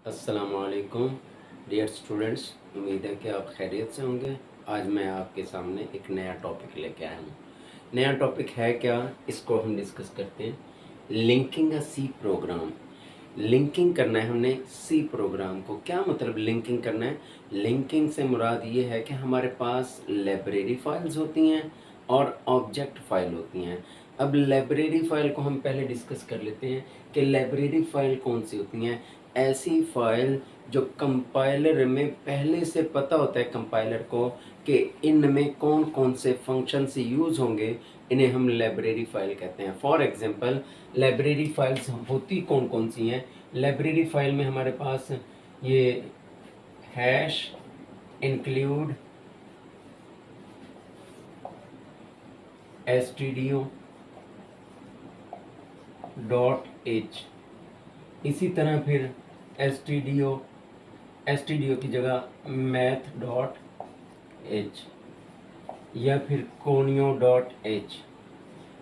अस्सलामुअलैकुम dear students. उम्मीद है कि आप खैरियत से होंगे। आज मैं आपके सामने एक नया टॉपिक लेके आया हूँ। नया टॉपिक है क्या, इसको हम डिस्कस करते हैं। लिंकिंग अ सी प्रोग्राम। लिंकिंग करना है हमने सी प्रोग्राम को। क्या मतलब लिंकिंग करना है? लिंकिंग से मुराद ये है कि हमारे पास लाइब्रेरी फाइल्स होती हैं और ऑब्जेक्ट फाइल होती हैं। अब लाइब्रेरी फाइल को हम पहले डिस्कस कर लेते हैं कि लाइब्रेरी फाइल कौन सी होती हैं। ऐसी फाइल जो कंपाइलर में पहले से पता होता है कंपाइलर को कि इनमें कौन कौन से फंक्शंस यूज़ होंगे, इन्हें हम लाइब्रेरी फाइल कहते हैं। फॉर एग्जांपल लाइब्रेरी फाइल्स होती कौन कौन सी हैं? लाइब्रेरी फाइल में हमारे पास ये hash include stdio dot H, इसी तरह फिर stdio की जगह मैथ डॉट एच या फिर कोनियो डॉट एच।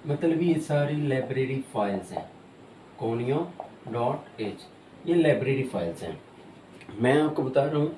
मतलब ये सारी लाइब्रेरी फाइल्स हैं। कोनियो डॉट एच ये लाइब्रेरी फाइल्स हैं। मैं आपको बता रहा हूँ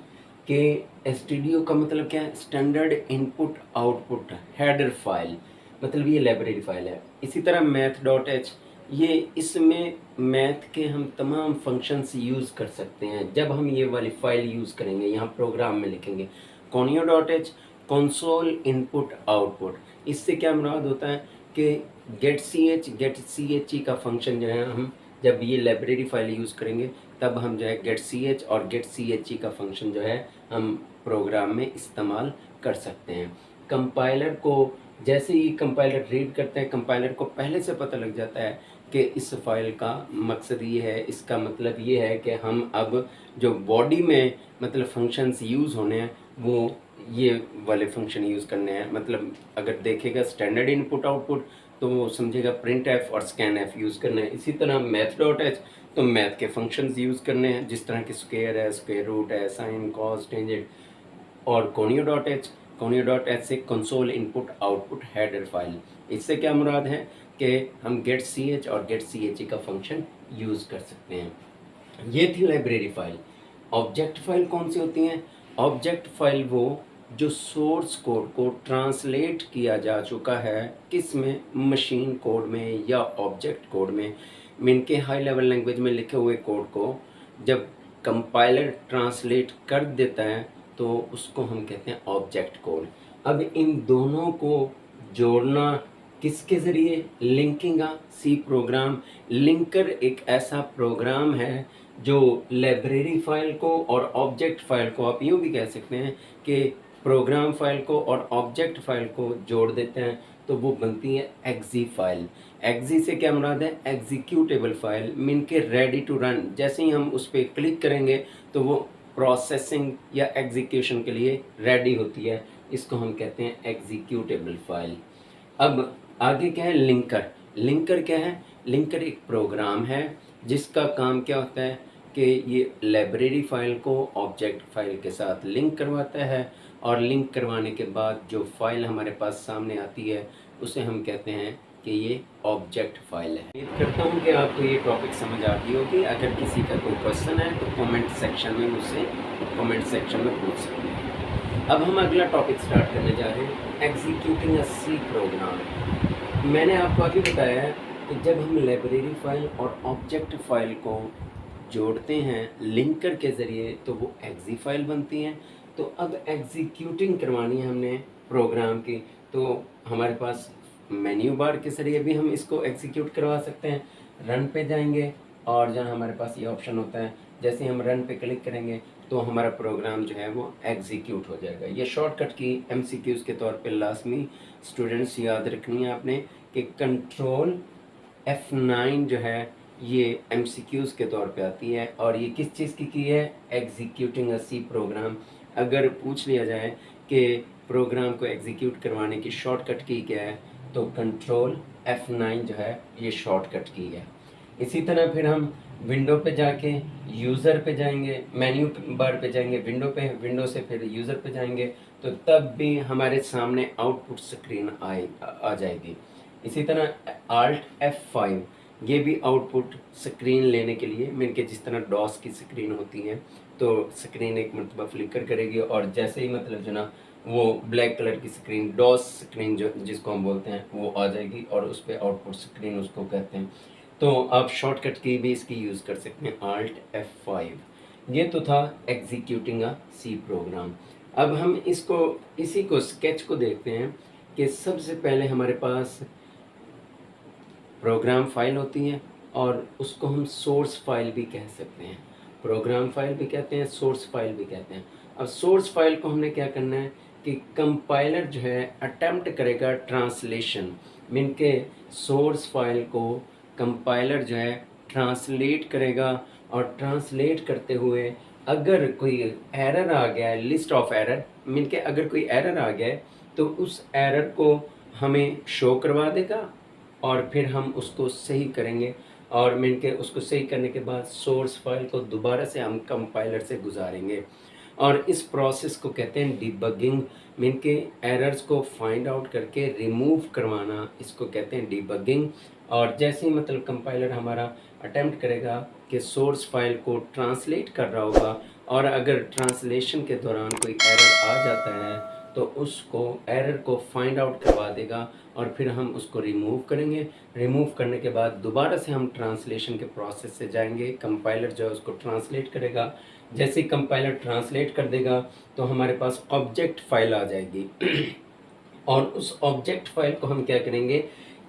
कि एसटीडीओ का मतलब क्या है? Standard input output header file, मतलब ये लाइब्रेरी फाइल है। इसी तरह मैथ डॉट एच, ये इसमें मैथ के हम तमाम फंक्शंस यूज़ कर सकते हैं जब हम ये वाली फाइल यूज़ करेंगे, यहाँ प्रोग्राम में लिखेंगे। Conio dot H console input output, इससे क्या मुराद होता है कि गेट सी एच ई का फंक्शन जो है हम जब ये लाइब्रेरी फाइल यूज़ करेंगे तब हम जो है गेट सी एच और गेट सी एच ई का फंक्शन जो है हम प्रोग्राम में इस्तेमाल कर सकते हैं। कंपाइलर को जैसे ही कंपाइलर रीड करते हैं, कंपाइलर को पहले से पता लग जाता है कि इस फाइल का मकसद ये है, इसका मतलब ये है कि हम अब जो बॉडी में मतलब फंक्शंस यूज़ होने हैं वो ये वाले फंक्शन यूज़ करने हैं। मतलब अगर देखेगा स्टैंडर्ड इनपुट आउटपुट तो वो समझेगा प्रिंट एफ और स्कैन एफ यूज़ करना है। इसी तरह मैथ डॉट एच तो मैथ के फंक्शंस यूज़ करने हैं, जिस तरह की स्क्वायर है, स्क्वायर रूट है, साइन कॉस टेंजेंट। और कोनियो डॉट एच से console input output header file, इससे क्या मुराद है कि हम गेट सी एच और गेट सी एच ई का फंक्शन यूज़ कर सकते हैं। ये थी लाइब्रेरी फाइल। ऑब्जेक्ट फाइल कौन सी होती हैं? ऑब्जेक्ट फाइल वो जो सोर्स कोड को ट्रांसलेट किया जा चुका है, किस में? मशीन कोड में या ऑब्जेक्ट कोड में। मीन के हाई लेवल लैंग्वेज में लिखे हुए कोड को जब कंपाइलर ट्रांसलेट कर देता है तो उसको हम कहते हैं ऑब्जेक्ट कोड। अब इन दोनों को जोड़ना किसके ज़रिए? लिंकिंग का सी प्रोग्राम। लिंकर एक ऐसा प्रोग्राम है जो लाइब्रेरी फाइल को और ऑब्जेक्ट फाइल को, आप यूँ भी कह सकते हैं कि प्रोग्राम फाइल को और ऑब्जेक्ट फाइल को जोड़ देते हैं तो वो बनती है एक्जी फाइल। एक्जी से क्या मुराद है? एग्जीक्यूटेबल फाइल, मीन के रेडी टू रन। जैसे ही हम उस पर क्लिक करेंगे तो वो प्रोसेसिंग या एग्जीक्यूशन के लिए रेडी होती है, इसको हम कहते हैं एग्जीक्यूटेबल फाइल। अब आगे क्या है? लिंकर। लिंकर क्या है? लिंकर एक प्रोग्राम है जिसका काम क्या होता है कि ये लाइब्रेरी फाइल को ऑब्जेक्ट फाइल के साथ लिंक करवाता है और लिंक करवाने के बाद जो फाइल हमारे पास सामने आती है उसे हम कहते हैं कि ये ऑब्जेक्ट फाइल है। उम्मीद करता हूँ कि आपको ये टॉपिक समझ आ गई होगी। अगर किसी का कोई क्वेश्चन है तो कमेंट सेक्शन में मुझसे कमेंट सेक्शन में पूछ सकते हैं। अब हम अगला टॉपिक स्टार्ट करने जा रहे हैं, एग्जीक्यूटिंग अ सी प्रोग्राम। मैंने आपको अभी बताया है कि जब हम लाइब्रेरी फाइल और ऑब्जेक्ट फाइल को जोड़ते हैं लिंकर के ज़रिए तो वो एक्जी फाइल बनती हैं। तो अब एग्जीक्यूटिंग करवानी है हमने प्रोग्राम की, तो हमारे पास मेन्यू बार के ज़रिए भी हम इसको एग्जीक्यूट करवा सकते हैं। रन पे जाएंगे और जहाँ हमारे पास ये ऑप्शन होता है, जैसे हम रन पे क्लिक करेंगे तो हमारा प्रोग्राम जो है वो एग्जीक्यूट हो जाएगा। ये शॉर्टकट की एमसीक्यूज़ के तौर पे लाजमी स्टूडेंट्स याद रखनी है आपने कि कंट्रोल F9 जो है ये एमसीक्यूज़ के तौर पे आती है और ये किस चीज़ की है? एग्जीक्यूटिंग अ सी प्रोग्राम। अगर पूछ लिया जाए कि प्रोग्राम को एग्जीक्यूट करवाने की शॉर्टकट की क्या है तो कंट्रोल F9 जो है ये शॉर्टकट की है। इसी तरह फिर हम विंडो पे जाके यूज़र पे जाएंगे, मेन्यू बार पे जाएंगे, विंडो से फिर यूज़र पे जाएंगे तो तब भी हमारे सामने आउटपुट स्क्रीन आ जाएगी। इसी तरह Alt F5 ये भी आउटपुट स्क्रीन लेने के लिए मीन के जिस तरह डॉस की स्क्रीन होती है तो स्क्रीन एक मरतबा फ्लिकर करेगी और जैसे ही मतलब जो ना वो ब्लैक कलर की स्क्रीन डॉस स्क्रीन जो जिसको हम बोलते हैं वो आ जाएगी और उस पर आउटपुट स्क्रीन उसको कहते हैं। तो आप शॉर्टकट की भी इसकी यूज़ कर सकते हैं, Alt F5। ये तो था एग्जीक्यूटिंग अ सी प्रोग्राम। अब हम इसी को स्केच को देखते हैं कि सबसे पहले हमारे पास प्रोग्राम फाइल होती है और उसको हम सोर्स फाइल भी कह सकते हैं। प्रोग्राम फाइल भी कहते हैं, सोर्स फाइल भी कहते हैं। अब सोर्स फाइल को हमने क्या करना है कि कंपाइलर जो है अटेम्प्ट करेगा ट्रांसलेशन, मीन के सोर्स फाइल को कंपाइलर जो है ट्रांसलेट करेगा और ट्रांसलेट करते हुए अगर कोई एरर आ गया है, लिस्ट ऑफ एरर, मीन के अगर कोई एरर आ गया है तो उस एरर को हमें शो करवा देगा और फिर हम उसको सही करेंगे और मीन के उसको सही करने के बाद सोर्स फाइल को दोबारा से हम कंपाइलर से गुजारेंगे और इस प्रोसेस को कहते हैं डिबगिंग, मीन के एरर्स को फाइंड आउट करके रिमूव करवाना, इसको कहते हैं डिबगिंग। और जैसे ही मतलब कंपाइलर हमारा अटेम्प्ट करेगा कि सोर्स फाइल को ट्रांसलेट कर रहा होगा और अगर ट्रांसलेशन के दौरान कोई एरर आ जाता है तो उसको एरर को फाइंड आउट करवा देगा और फिर हम उसको रिमूव करेंगे। रिमूव करने के बाद दोबारा से हम ट्रांसलेशन के प्रोसेस से जाएंगे, कंपाइलर जो है उसको ट्रांसलेट करेगा। जैसे ही कंपाइलर ट्रांसलेट कर देगा तो हमारे पास ऑब्जेक्ट फाइल आ जाएगी और उस ऑब्जेक्ट फाइल को हम क्या करेंगे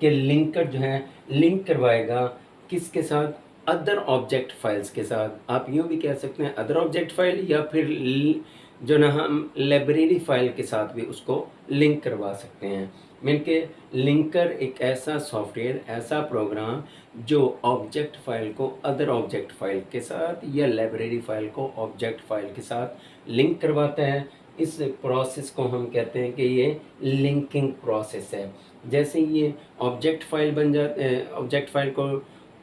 कि लिंकर जो है लिंक करवाएगा किसके साथ, अदर ऑब्जेक्ट फाइल्स के साथ। आप यूँ भी कह सकते हैं अदर ऑब्जेक्ट फाइल या फिर जो ना हम लाइब्रेरी फाइल के साथ भी उसको लिंक करवा सकते हैं। मीन के लिंकर एक ऐसा सॉफ्टवेयर, ऐसा प्रोग्राम जो ऑब्जेक्ट फाइल को अदर ऑब्जेक्ट फाइल के साथ या लाइब्रेरी फाइल को ऑब्जेक्ट फाइल के साथ लिंक करवाता है। इस प्रोसेस को हम कहते हैं कि ये लिंकिंग प्रोसेस है। जैसे ये ऑब्जेक्ट फाइल बन जाते हैं, ऑब्जेक्ट फाइल को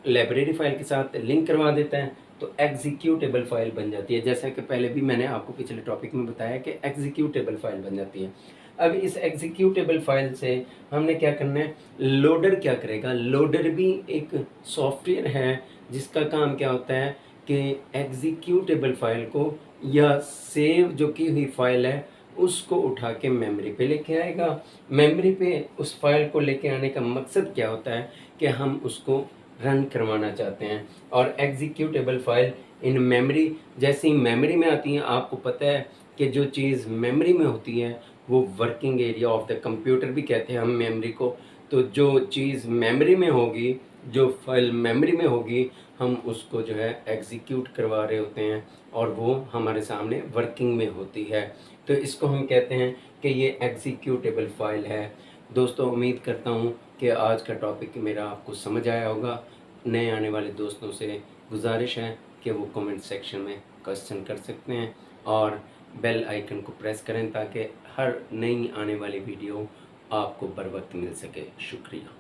लाइब्रेरी फाइल के साथ लिंक करवा देता है तो एग्जीक्यूटेबल फाइल बन जाती है। जैसा कि पहले भी मैंने आपको पिछले टॉपिक में बताया कि एग्जीक्यूटेबल फाइल बन जाती है। अब इस एग्जीक्यूटेबल फाइल से हमने क्या करना है, लोडर क्या करेगा, लोडर भी एक सॉफ्टवेयर है जिसका काम क्या होता है कि एग्जीक्यूटेबल फाइल को या सेव जो की हुई फाइल है उसको उठा के मेमोरी पे लेके आएगा। मेमोरी पे उस फाइल को लेके आने का मकसद क्या होता है कि हम उसको रन करवाना चाहते हैं। और एग्जीक्यूटेबल फाइल इन मेमोरी, जैसे ही मेमोरी में आती हैं, आपको पता है कि जो चीज़ मेमोरी में होती है वो working area of the computer भी कहते हैं हम मेमोरी को। तो जो चीज़ मेमोरी में होगी, जो फाइल मेमोरी में होगी, हम उसको जो है एग्जीक्यूट करवा रहे होते हैं और वो हमारे सामने वर्किंग में होती है। तो इसको हम कहते हैं कि ये एग्जीक्यूटेबल फाइल है। दोस्तों, उम्मीद करता हूँ कि आज का टॉपिक मेरा आपको समझ आया होगा। नए आने वाले दोस्तों से गुजारिश है कि वो कमेंट सेक्शन में क्वेश्चन कर सकते हैं और बेल आइकन को प्रेस करें ताकि हर नई आने वाली वीडियो आपको बर वक्त मिल सके। शुक्रिया।